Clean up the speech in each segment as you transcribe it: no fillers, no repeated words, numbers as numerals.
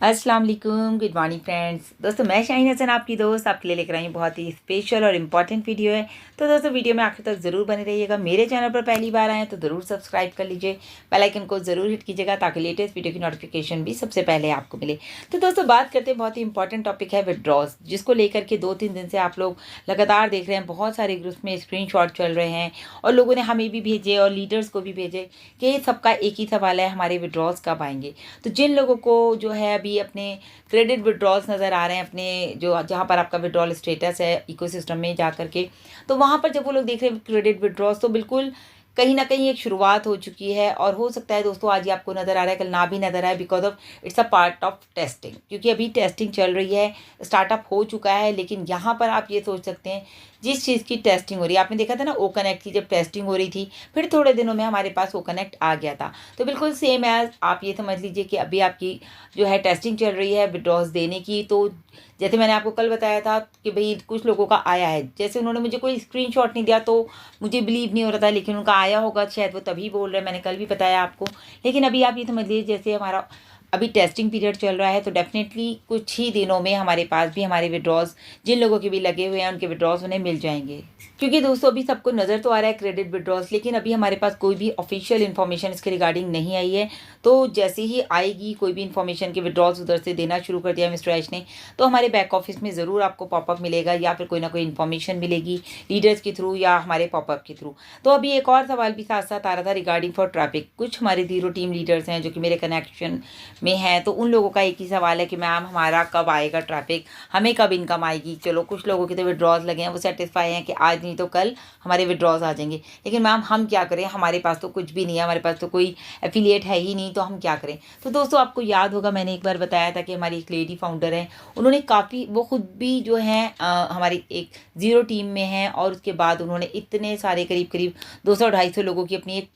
अस्सलाम वालेकुम, good morning friends. दोस्तों मैं शाहीन हसन आपकी दोस्त आपके लिए लेकर आई हूँ बहुत ही स्पेशल और इम्पॉर्टेंट वीडियो है। तो दोस्तों वीडियो में आखिर तक ज़रूर बने रहिएगा। मेरे चैनल पर पहली बार आए तो ज़रूर सब्सक्राइब कर लीजिए, बेल आइकन को ज़रूर हिट कीजिएगा ताकि लेटेस्ट वीडियो की नोटिफिकेशन भी सबसे पहले आपको मिले। तो दोस्तों बात करते हैं, बहुत ही इंपॉर्टेंट टॉपिक है विड्रॉज, जिसको लेकर के 2-3 दिन से आप लोग लगातार देख रहे हैं। बहुत सारे ग्रुप्स में स्क्रीन चल रहे हैं और लोगों ने हमें भी भेजे और लीडर्स को भी भेजे कि सबका एक ही सवाल है, हमारे विड्रॉज कब आएंगे। तो जिन लोगों को जो है अभी अपने क्रेडिट विड्रॉल्स नज़र आ रहे हैं, अपने जो जहाँ पर आपका विड्रॉल स्टेटस है इकोसिस्टम में जा करके, तो वहाँ पर जब वो लोग देख रहे हैं क्रेडिट विड्रॉल्स, तो बिल्कुल कहीं ना कहीं एक शुरुआत हो चुकी है। और हो सकता है दोस्तों आज ही आपको नज़र आ रहा है, कल ना भी नज़र आए, because of it's a part of testing, क्योंकि अभी टेस्टिंग चल रही है, स्टार्टअप हो चुका है। लेकिन यहाँ पर आप ये सोच सकते हैं, जिस चीज़ की टेस्टिंग हो रही है, आपने देखा था ना ओ कनेक्ट की जब टेस्टिंग हो रही थी, फिर थोड़े दिनों में हमारे पास ओ कनेक्ट आ गया था। तो बिल्कुल सेम एज आप ये समझ लीजिए कि अभी आपकी जो है टेस्टिंग चल रही है विड्रॉज देने की। तो जैसे मैंने आपको कल बताया था कि भाई कुछ लोगों का आया है, जैसे उन्होंने मुझे कोई स्क्रीनशॉट नहीं दिया तो मुझे बिलीव नहीं हो रहा था, लेकिन उनका आया होगा, शायद वो तभी बोल रहे हैं, मैंने कल भी बताया आपको। लेकिन अभी आप ये समझ लीजिए जैसे हमारा अभी टेस्टिंग पीरियड चल रहा है, तो डेफिनेटली कुछ ही दिनों में हमारे पास भी हमारे विड्रॉज, जिन लोगों के भी लगे हुए हैं उनके विड्रॉज उन्हें मिल जाएंगे। क्योंकि दोस्तों अभी सबको नज़र तो आ रहा है क्रेडिट विड्रॉल्स, लेकिन अभी हमारे पास कोई भी ऑफिशियल इन्फॉर्मेशन इसके रिगार्डिंग नहीं आई है। तो जैसे ही आएगी कोई भी इन्फॉर्मेशन के विड्रॉल्स उधर से देना शुरू कर दिया मिस्टर ऐश ने, तो हमारे बैक ऑफिस में ज़रूर आपको पॉपअप मिलेगा या फिर कोई ना कोई इन्फॉर्मेशन मिलेगी लीडर्स के थ्रू या हमारे पॉपअप के थ्रू। तो अभी एक और सवाल भी साथ साथ आ रहा था रिगार्डिंग फॉर ट्रैफिक। कुछ हमारे जीरो टीम लीडर्स हैं जो कि मेरे कनेक्शन में हैं, तो उन लोगों का एक ही सवाल है कि मैम हमारा कब आएगा ट्रैफिक, हमें कब इनकम आएगी। चलो कुछ लोगों के तो विड्रॉज लगे हैं, वो सेटिस्फाई हैं कि आज नहीं तो कल हमारे विड्रॉज आ जाएंगे, लेकिन मैम हम क्या करें, हमारे पास तो कुछ भी नहीं है, हमारे पास तो कोई एफिलिएट है ही नहीं, तो हम क्या करें। तो दोस्तों आपको याद होगा मैंने एक बार बताया था कि हमारी एक लेडी फाउंडर है, उन्होंने काफ़ी, वो खुद भी जो है हमारी एक ज़ीरो टीम में है, और उसके बाद उन्होंने इतने सारे करीब करीब 200-250 लोगों की अपनी एक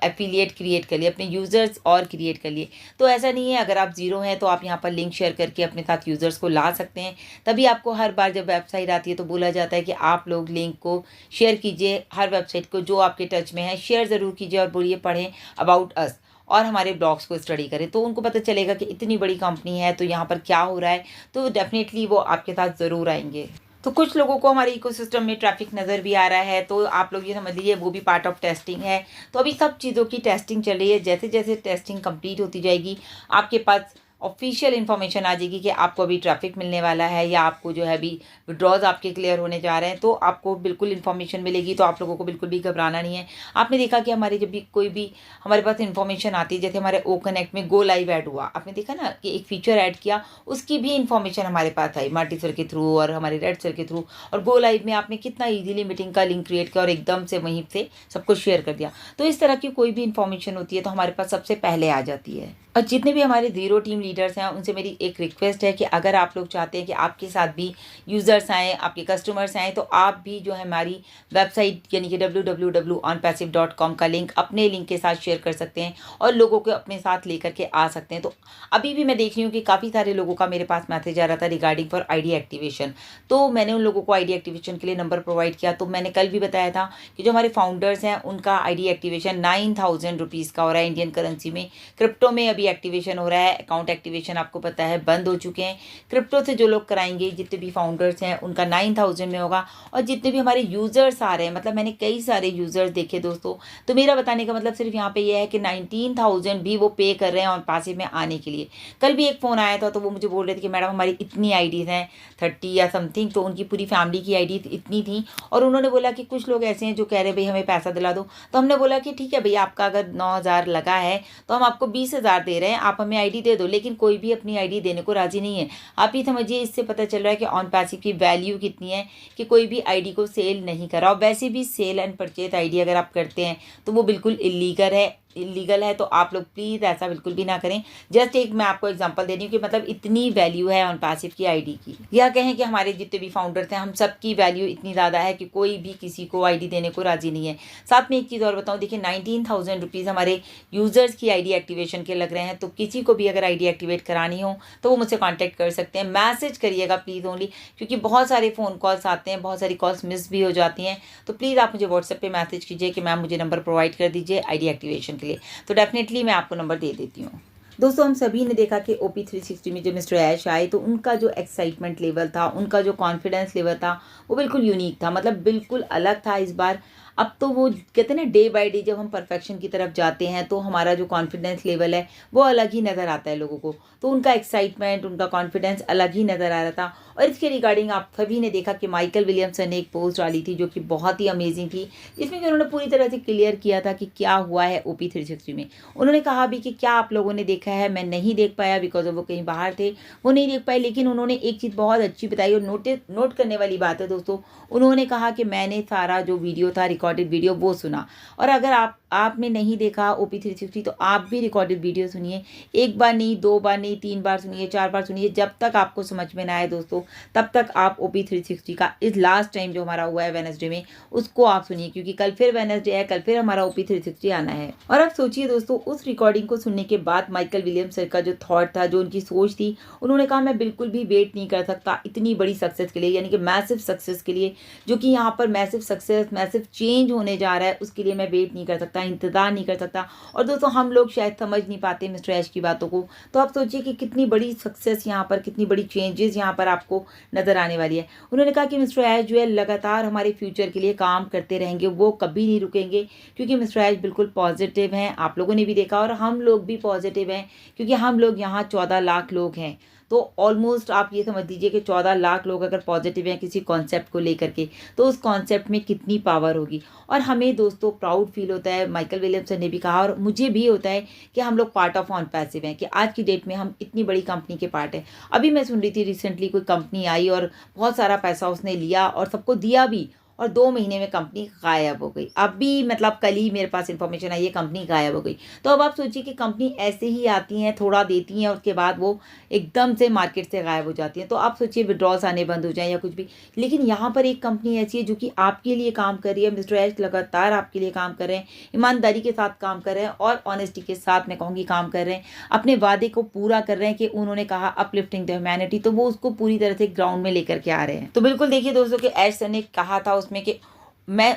एफिलिएट क्रिएट कर लिए, अपने यूज़र्स और क्रिएट कर लिए। तो ऐसा नहीं है अगर आप ज़ीरो हैं तो आप यहाँ पर लिंक शेयर करके अपने साथ यूज़र्स को ला सकते हैं। तभी आपको हर बार जब वेबसाइट आती है तो बोला जाता है कि आप लोग लिंक को शेयर कीजिए, हर वेबसाइट को जो आपके टच में है शेयर ज़रूर कीजिए और बोलिए पढ़ें अबाउट अस और हमारे ब्लॉग्स को स्टडी करें, तो उनको पता चलेगा कि इतनी बड़ी कंपनी है तो यहाँ पर क्या हो रहा है। तो डेफिनेटली वो आपके साथ ज़रूर आएंगे। तो कुछ लोगों को हमारे इकोसिस्टम में ट्रैफिक नज़र भी आ रहा है, तो आप लोग ये समझ लीजिए वो भी पार्ट ऑफ टेस्टिंग है। तो अभी सब चीज़ों की टेस्टिंग चल रही है। जैसे जैसे टेस्टिंग कंप्लीट होती जाएगी आपके पास ऑफिशियल इन्फॉर्मेशन आ जाएगी कि आपको अभी ट्रैफिक मिलने वाला है या आपको जो है अभी विड्रॉज आपके क्लियर होने जा रहे हैं, तो आपको बिल्कुल इन्फॉर्मेशन मिलेगी। तो आप लोगों को बिल्कुल भी घबराना नहीं है। आपने देखा कि हमारी जब भी कोई भी हमारे पास इन्फॉर्मेशन आती है, जैसे हमारे ओ कनेक्ट में गो लाइव ऐड हुआ, आपने देखा ना कि एक फीचर ऐड किया, उसकी भी इन्फॉर्मेशन हमारे पास आई मार्टी सर के थ्रू और हमारे रेड सर के थ्रू। और गो लाइव में आपने कितना ईजिली मीटिंग का लिंक क्रिएट किया और एकदम से वहीं से सबको शेयर कर दिया। तो इस तरह की कोई भी इन्फॉर्मेशन होती है तो हमारे पास सबसे पहले आ जाती है। और जितने भी हमारे ज़ीरो टीम लीडर्स हैं उनसे मेरी एक रिक्वेस्ट है कि अगर आप लोग चाहते हैं कि आपके साथ भी यूज़र्स आएँ, आपके कस्टमर्स आएँ, तो आप भी जो है हमारी वेबसाइट यानी कि www.onpassive.com का लिंक अपने लिंक के साथ शेयर कर सकते हैं और लोगों को अपने साथ लेकर के आ सकते हैं। तो अभी भी मैं देख रही हूँ कि काफ़ी सारे लोगों का मेरे पास मैसेज आ रहा था रिगार्डिंग फॉर ID एक्टिवेशन। तो मैंने उन लोगों को ID एक्टिवेशन के लिए नंबर प्रोवाइड किया। तो मैंने कल भी बताया था कि जो हमारे फाउंडर्स हैं उनका ID एक्टिवेशन 9000 रुपीज़ का हो रहा है इंडियन करेंसी में। क्रिप्टो में अभी एक्टिवेशन हो रहा है। अकाउंट एक्टिवेशन आपको पता है बंद हो चुके हैं। क्रिप्टो से जो लोग कराएंगे, जितने भी फाउंडर्स हैं, उनका 9000 में होगा। और जितने भी हमारे यूज़र्स आ रहे हैं, मतलब मैंने कई सारे यूज़र्स देखे दोस्तों, तो मेरा बताने का मतलब सिर्फ यहाँ पे यह है कि 19000 भी वो पे कर रहे हैं ऑन पासिव में आने के लिए। कल भी एक फ़ोन आया था तो वो मुझे बोल रहे थे कि मैडम हमारी इतनी IDs हैं 30 या समथिंग, तो उनकी पूरी फैमिली की IDs इतनी थी। और उन्होंने बोला कि कुछ लोग ऐसे हैं जो कह रहे भाई हमें पैसा दिला दो। तो हमने बोला कि ठीक है भैया, आपका अगर 9000 लगा है तो हम आपको 20000 दे रहे हैं, आप हमें ID दे दो। लेकिन कोई भी अपनी ID देने को राजी नहीं है। आप ये समझिए, इससे पता चल रहा है कि ऑन पैसिव की वैल्यू कितनी है कि कोई भी ID को सेल नहीं करा। और वैसे भी सेल एंड परचेज ID अगर आप करते हैं तो वो बिल्कुल इलीगल है। तो आप लोग प्लीज़ ऐसा बिल्कुल भी ना करें। जस्ट एक मैं आपको एग्जांपल दे रही हूँ कि मतलब इतनी वैल्यू है ऑन पैसिव की ID की, या कहें कि हमारे जितने भी फाउंडर्स हैं हम सब की वैल्यू इतनी ज़्यादा है कि कोई भी किसी को ID देने को राजी नहीं है। साथ में एक चीज़ और बताऊँ, देखिए 19000 रुपीज़ हमारे यूज़र्स की ID एक्टिवेशन के लग रहे हैं। तो किसी को भी अगर ID एक्टिवेट करानी हो तो वो मुझसे कॉन्टैक्ट कर सकते हैं। मैसेज करिएगा प्लीज़ ओनली, क्योंकि बहुत सारे फ़ोन कॉल्स आते हैं, बहुत सारी कॉल्स मिस भी हो जाती हैं। तो प्लीज़ आप मुझे व्हाट्सएप पे मैसेज कीजिए कि मैम मुझे नंबर प्रोवाइड कर दीजिए ID एक्टिवेशन के लिए। तो डेफिनेटली मैं आपको नंबर दे देती हूँ। दोस्तों हम सभी ने देखा कि OP360 में जब मिस्टर ऐश आए तो उनका जो एक्साइटमेंट लेवल था, उनका जो कॉन्फिडेंस लेवल था, वो बिल्कुल यूनिक था, मतलब बिल्कुल अलग था इस बार। अब तो वो कहते हैं ना, डे बाय डे जब हम परफेक्शन की तरफ जाते हैं तो हमारा जो कॉन्फिडेंस लेवल है वो अलग ही नज़र आता है लोगों को। तो उनका एक्साइटमेंट, उनका कॉन्फिडेंस अलग ही नज़र आ रहा था। और इसके रिगार्डिंग आप सभी ने देखा कि माइकल विलियमसन ने एक पोस्ट डाली थी जो कि बहुत ही अमेजिंग थी, जिसमें कि उन्होंने पूरी तरह से क्लियर किया था कि क्या हुआ है OP360 में। उन्होंने कहा भी कि क्या आप लोगों ने देखा है, मैं नहीं देख पाया बिकॉज वो कहीं बाहर थे, वो नहीं देख पाए, लेकिन उन्होंने एक चीज़ बहुत अच्छी बताई और नोट करने वाली बात है दोस्तों। उन्होंने कहा कि मैंने सारा जो वीडियो था, रिकॉर्डेड वीडियो, वो सुना। और अगर आपने नहीं देखा OP360 तो आप भी रिकॉर्डेड वीडियो सुनिए, एक बार नहीं, 2 बार नहीं, 3 बार सुनिए, 4 बार सुनिए, जब तक आपको समझ में ना आए दोस्तों, तब तक आप OP360 का इस लास्ट टाइम जो हमारा हुआ है वेडनेसडे में, उसको आप सुनिए, क्योंकि कल फिर वेडनेसडे है, कल फिर हमारा OP360 आना है। और आप सोचिए दोस्तों, उस रिकॉर्डिंग को सुनने के बाद माइकल विलियम्स सर का जो थॉट था, जो उनकी सोच थी, उन्होंने कहा मैं बिल्कुल भी वेट नहीं कर सकता इतनी बड़ी सक्सेस के लिए, यानी कि मैसिव सक्सेस के लिए, जो कि यहाँ पर मैसिव सक्सेस, मैसिव चेंज होने जा रहा है, उसके लिए मैं वेट नहीं कर सकता, इंतज़ार नहीं कर सकता। और दोस्तों हम लोग शायद समझ नहीं पाते मिस्टर ऐश की बातों को। तो आप सोचिए कि कितनी बड़ी सक्सेस यहाँ पर, कितनी बड़ी चेंजेस यहाँ पर आपको नज़र आने वाली है। उन्होंने कहा कि मिस्टर ऐश जो है लगातार हमारे फ्यूचर के लिए काम करते रहेंगे, वो कभी नहीं रुकेंगे, क्योंकि मिस्टर ऐश बिल्कुल पॉजिटिव हैं। आप लोगों ने भी देखा और हम लोग भी पॉजिटिव हैं, क्योंकि हम लोग यहाँ 14 लाख लोग हैं। तो ऑलमोस्ट आप ये समझ लीजिए कि 14 लाख लोग अगर पॉजिटिव हैं किसी कॉन्सेप्ट को लेकर के, तो उस कॉन्सेप्ट में कितनी पावर होगी। और हमें दोस्तों प्राउड फील होता है, माइकल विलियमसन ने भी कहा और मुझे भी होता है कि हम लोग पार्ट ऑफ ऑन पैसिव हैं, कि आज की डेट में हम इतनी बड़ी कंपनी के पार्ट हैं। अभी मैं सुन रही थी, रिसेंटली कोई कंपनी आई और बहुत सारा पैसा उसने लिया और सबको दिया भी, और 2 महीने में कंपनी गायब हो गई। अभी मतलब कल ही मेरे पास इन्फॉर्मेशन आई है, कंपनी गायब हो गई। तो अब आप सोचिए कि कंपनी ऐसे ही आती हैं, थोड़ा देती हैं, उसके बाद वो एकदम से मार्केट से गायब हो जाती हैं। तो आप सोचिए विड्रॉल्स आने बंद हो जाएं या कुछ भी, लेकिन यहाँ पर एक कंपनी ऐसी है जो कि आपके लिए काम कर रही है। मिस्टर ऐश लगातार आपके लिए काम कर रहे हैं, ईमानदारी के साथ काम कर रहे हैं और ऑनेस्टी के साथ मैं कहूँगी काम कर रहे हैं, अपने वादे को पूरा कर रहे हैं कि उन्होंने कहा अपलिफ्टिंग द ह्यूमैनिटी, तो वो उसको पूरी तरह से ग्राउंड में लेकर के आ रहे हैं। तो बिल्कुल देखिए दोस्तों कि ऐश सर ने कहा था उसमें कि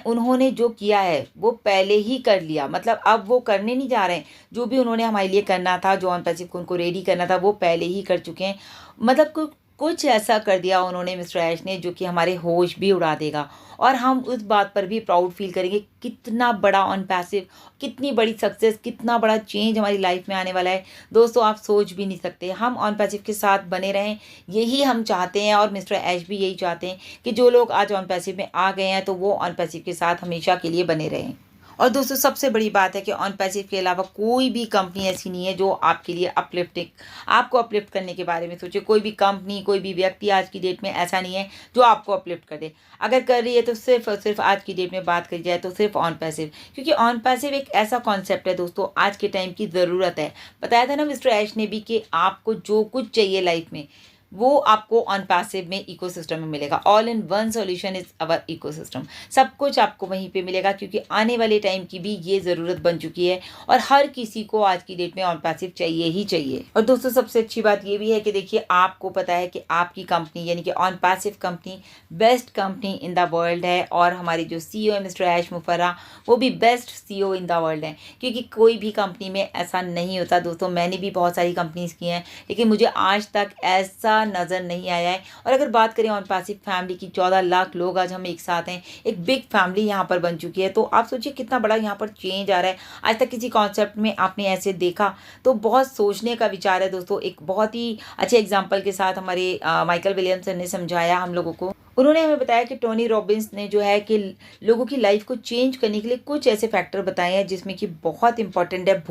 उन्होंने जो किया है वो पहले ही कर लिया, मतलब अब वो करने नहीं जा रहे हैं। जो भी उन्होंने हमारे लिए करना था, जो ऑन पैसिव को उनको रेडी करना था, वो पहले ही कर चुके हैं। मतलब कुछ ऐसा कर दिया उन्होंने, मिस्टर ऐश ने, जो कि हमारे होश भी उड़ा देगा। और हम उस बात पर भी प्राउड फील करेंगे, कितना बड़ा ऑन पैसिव, कितनी बड़ी सक्सेस, कितना बड़ा चेंज हमारी लाइफ में आने वाला है दोस्तों, आप सोच भी नहीं सकते। हम ऑन पैसिव के साथ बने रहें, यही हम चाहते हैं और मिस्टर ऐश भी यही चाहते हैं कि जो लोग आज ऑन पैसिव में आ गए हैं तो वो ऑन पैसिव के साथ हमेशा के लिए बने रहें। और दोस्तों सबसे बड़ी बात है कि ऑन पैसिव के अलावा कोई भी कंपनी ऐसी नहीं है जो आपके लिए आपको अपलिफ्ट करने के बारे में सोचे। कोई भी कंपनी, कोई भी व्यक्ति आज की डेट में ऐसा नहीं है जो आपको अपलिफ्ट कर दे। अगर कर रही है तो सिर्फ और सिर्फ आज की डेट में बात करी जाए तो सिर्फ ऑन पैसिव, क्योंकि ऑन पैसिव एक ऐसा कॉन्सेप्ट है दोस्तों, आज के टाइम की ज़रूरत है। बताया था ना मिस्टर ऐश ने भी कि आपको जो कुछ चाहिए लाइफ में, वो आपको ऑन पैसिव में इकोसिस्टम में मिलेगा। All in one solution is our ecosystem. सब कुछ आपको वहीं पे मिलेगा, क्योंकि आने वाले टाइम की भी ये ज़रूरत बन चुकी है और हर किसी को आज की डेट में ऑन पैसिव चाहिए ही चाहिए। और दोस्तों सबसे अच्छी बात ये भी है कि देखिए, आपको पता है कि आपकी कंपनी यानी कि on passive company best company in the world है, और हमारे जो CEO है मिस्टर ऐश मुफर्रा, वो भी best CEO in the world है, क्योंकि कोई भी कंपनी में ऐसा नहीं होता दोस्तों। मैंने भी बहुत सारी कंपनीज की हैं, लेकिन मुझे आज तक ऐसा नज़र नहीं आया है। और अगर बात करें ऑन पैसिव फैमिली की, 14 लाख लोग आज हम एक साथ हैं, एक बिग फैमिली यहाँ पर बन चुकी है। तो आप सोचिए कितना बड़ा यहाँ पर चेंज आ रहा है। आज तक किसी कॉन्सेप्ट में आपने ऐसे देखा तो बहुत सोचने का विचार है दोस्तों। एक बहुत ही अच्छे एग्जाम्पल के साथ हमारे माइकल विलियमसन ने समझाया हम लोगों को। उन्होंने हमें बताया कि टोनी रॉबिन्स ने जो है कि लोगों की लाइफ को चेंज करने के लिए कुछ ऐसे फैक्टर बताए हैं, जिसमें कि बहुत इंपॉर्टेंट है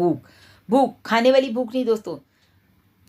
भूख खाने वाली भूख नहीं दोस्तों,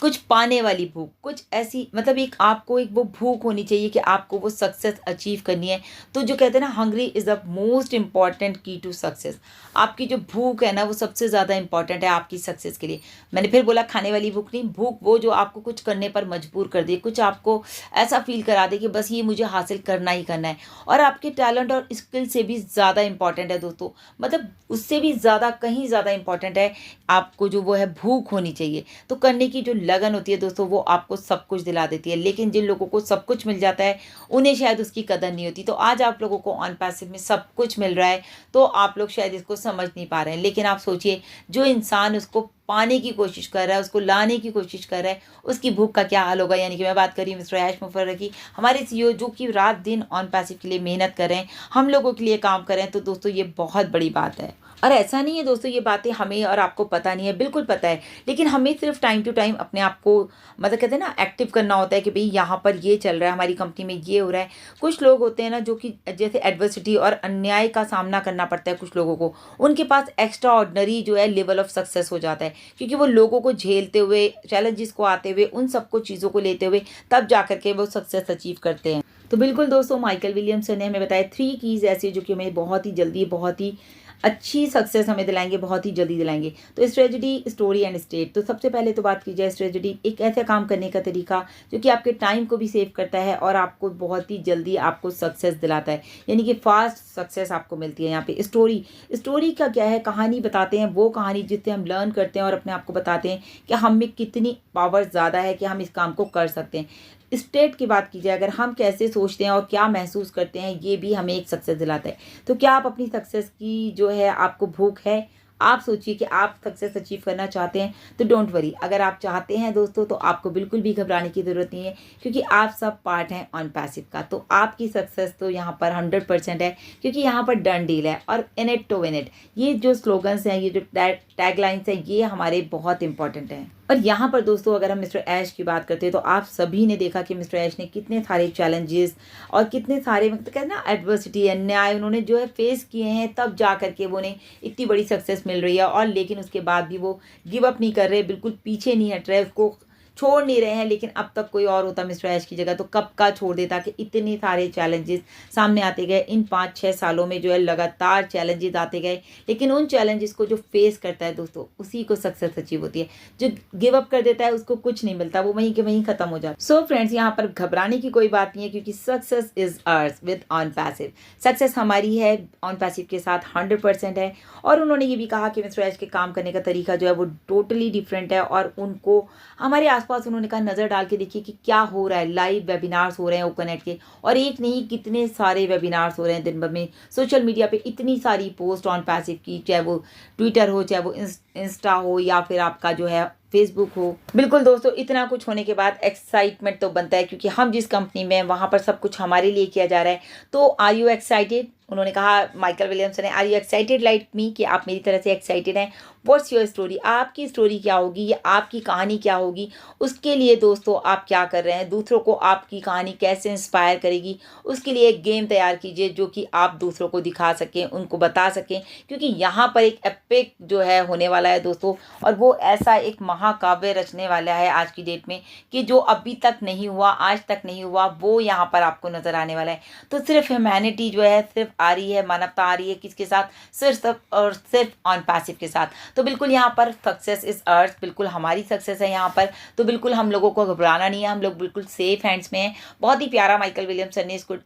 कुछ पाने वाली भूख, कुछ ऐसी, मतलब एक आपको एक वो भूख होनी चाहिए कि आपको वो सक्सेस अचीव करनी है। तो जो कहते हैं ना, hungry is the most important की टू सक्सेस। आपकी जो भूख है ना, वो सबसे ज़्यादा इंपॉर्टेंट है आपकी सक्सेस के लिए। मैंने फिर बोला, खाने वाली भूख नहीं, भूख वो जो आपको कुछ करने पर मजबूर कर दे, कुछ आपको ऐसा फील करा दे कि बस ये मुझे हासिल करना ही करना है। और आपके टैलेंट और स्किल से भी ज़्यादा इंपॉर्टेंट है दोस्तों, मतलब उससे भी ज़्यादा, कहीं ज़्यादा इंपॉर्टेंट है आपको जो वो है भूख होनी चाहिए। तो करने की जो लगन होती है दोस्तों वो आपको सब कुछ दिला देती है, लेकिन जिन लोगों को सब कुछ मिल जाता है उन्हें शायद उसकी कदर नहीं होती। तो आज आप लोगों को ऑन पैसिव में सब कुछ मिल रहा है तो आप लोग शायद इसको समझ नहीं पा रहे हैं, लेकिन आप सोचिए जो इंसान उसको पाने की कोशिश कर रहा है, उसको लाने की कोशिश कर रहा है, उसकी भूख का क्या हाल होगा। यानी कि मैं बात कर रही हूँ मिस्टर ऐश मुफर्रर की, हमारे सीईओ जो कि रात दिन ऑन पैसिव के लिए मेहनत कर रहे हैं, हम लोगों के लिए काम कर रहे हैं। तो दोस्तों ये बहुत बड़ी बात है और ऐसा नहीं है दोस्तों ये बातें हमें और आपको पता नहीं है, बिल्कुल पता है, लेकिन हमें सिर्फ टाइम टू टाइम अपने आप को मतलब कहते हैं ना एक्टिव करना होता है कि भाई यहाँ पर ये चल रहा है, हमारी कंपनी में ये हो रहा है। कुछ लोग होते हैं ना जो कि जैसे एडवर्सिटी और अन्याय का सामना करना पड़ता है कुछ लोगों को, उनके पास एक्स्ट्रा ऑर्डिनरी जो है लेवल ऑफ सक्सेस हो जाता है, क्योंकि वो लोगों को झेलते हुए, चैलेंजेस को आते हुए, उन सबको चीज़ों को लेते हुए तब जा करके वो सक्सेस अचीव करते हैं। तो बिल्कुल दोस्तों माइकल विलियमसन ने हमें बताया 3 कीज़ ऐसी जो कि हमें बहुत ही जल्दी, बहुत ही अच्छी सक्सेस हमें दिलाएंगे, बहुत ही जल्दी दिलाएंगे। तो स्ट्रेटजी, स्टोरी एंड स्टेट। तो सबसे पहले तो बात की जाए स्ट्रेटजी, एक ऐसा काम करने का तरीका जो कि आपके टाइम को भी सेव करता है और आपको बहुत ही जल्दी आपको सक्सेस दिलाता है, यानी कि फास्ट सक्सेस आपको मिलती है। यहाँ पे स्टोरी, स्टोरी का क्या है, कहानी बताते हैं, वो कहानी जिससे हम लर्न करते हैं और अपने आप को बताते हैं कि हम में कितनी पावर ज़्यादा है कि हम इस काम को कर सकते हैं। स्टेट की बात की जाए, अगर हम कैसे सोचते हैं और क्या महसूस करते हैं, ये भी हमें एक सक्सेस दिलाता है। तो क्या आप अपनी सक्सेस की जो है आपको भूख है, आप सोचिए कि आप सक्सेस अचीव करना चाहते हैं तो डोंट वरी। अगर आप चाहते हैं दोस्तों तो आपको बिल्कुल भी घबराने की ज़रूरत नहीं है, क्योंकि आप सब पार्ट हैं ऑन पैसिव का। तो आपकी सक्सेस तो यहाँ पर 100% है, क्योंकि यहाँ पर डन डील है और in it to win it. ये जो स्लोगन्स हैं, ये जो टैगलाइंस हैं, ये हमारे बहुत इंपॉर्टेंट हैं। और यहाँ पर दोस्तों अगर हम मिस्टर ऐश की बात करते हैं तो आप सभी ने देखा कि मिस्टर ऐश ने कितने सारे चैलेंजेस और कितने सारे मतलब कहते हैं ना एडवर्सिटी, अन्याय उन्होंने जो है फेस किए हैं, तब जा करके वो उन्हें इतनी बड़ी सक्सेस मिल रही है। और लेकिन उसके बाद भी वो गिव अप नहीं कर रहे, बिल्कुल पीछे नहीं हट रहे, उसको छोड़ नहीं रहे हैं। लेकिन अब तक कोई और होता मिस्टर ऐश की जगह तो कब का छोड़ देता, कि इतने सारे चैलेंजेस सामने आते गए। इन 5-6 सालों में जो है लगातार चैलेंजेस आते गए, लेकिन उन चैलेंजेस को जो फेस करता है दोस्तों, उसी को सक्सेस अचीव होती है। जो गिव अप कर देता है उसको कुछ नहीं मिलता, वो वहीं के वहीं खत्म हो जाता है। सो फ्रेंड्स, यहाँ पर घबराने की कोई बात नहीं है, क्योंकि success is ours with on passive. Success हमारी है ऑन पैसिव के साथ 100% है। और उन्होंने ये भी कहा कि मिस्टर ऐश के काम करने का तरीका जो है वो टोटली डिफरेंट है, और उनको हमारे आसपास उन्होंने कहा नज़र डाल के देखिए कि क्या हो रहा है। लाइव वेबिनार्स हो रहे हैं ओपननेट के, और एक नहीं कितने सारे वेबिनार्स हो रहे हैं दिन भर में। सोशल मीडिया पे इतनी सारी पोस्ट ऑन पैसिव की, चाहे वो ट्विटर हो, चाहे वो इंस्टा हो, या फिर आपका जो है फेसबुक हो। बिल्कुल दोस्तों, इतना कुछ होने के बाद एक्साइटमेंट तो बनता है, क्योंकि हम जिस कंपनी में हैं वहाँ पर सब कुछ हमारे लिए किया जा रहा है। तो आर यू एक्साइटेड? उन्होंने कहा, माइकल विलियमसन ने, are you excited like me, कि आप मेरी तरह से एक्साइटेड हैं? What's your story? आपकी स्टोरी क्या होगी या आपकी कहानी क्या होगी? उसके लिए दोस्तों आप क्या कर रहे हैं? दूसरों को आपकी कहानी कैसे इंस्पायर करेगी, उसके लिए एक गेम तैयार कीजिए जो कि आप दूसरों को दिखा सकें, उनको बता सकें। क्योंकि यहाँ पर एक एपिक जो है होने वाला है दोस्तों, और वो ऐसा एक महाकाव्य रचने वाला है आज की डेट में, कि जो अभी तक नहीं हुआ, आज तक नहीं हुआ, वो यहाँ पर आपको नज़र आने वाला है। तो सिर्फ ह्यूमैनिटी जो है सिर्फ आ रही है, मानवता आ रही है किसके साथ? सिर्फ और सिर्फ ऑन पैसिव के साथ। तो बिल्कुल यहाँ पर सक्सेस इज अर्थ, बिल्कुल हमारी सक्सेस है यहाँ पर। तो बिल्कुल हम लोगों को घबराना नहीं है, हम लोग बिल्कुल सेफ हैंड्स में हैं। बहुत ही प्यारा माइकल विलियमसन ने इसको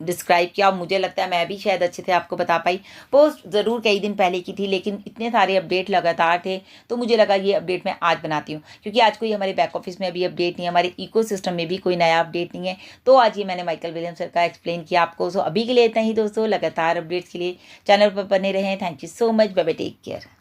डिस्क्राइब किया। मुझे लगता है मैं भी शायद अच्छे से आपको बता पाई। पोस्ट ज़रूर कई दिन पहले की थी, लेकिन इतने सारे अपडेट लगातार थे तो मुझे लगा ये अपडेट मैं आज बनाती हूँ, क्योंकि आज कोई हमारे बैक ऑफिस में अभी अपडेट नहीं है, हमारे इकोसिस्टम में भी कोई नया अपडेट नहीं है। तो आज ये मैंने माइकल विलियमसन का एक्सप्लेन किया आपको। सो अभी के लिए इतना ही दोस्तों, लगातार अपडेट्स के लिए चैनल पर बने रहें। Thank you so much, bye bye, take care.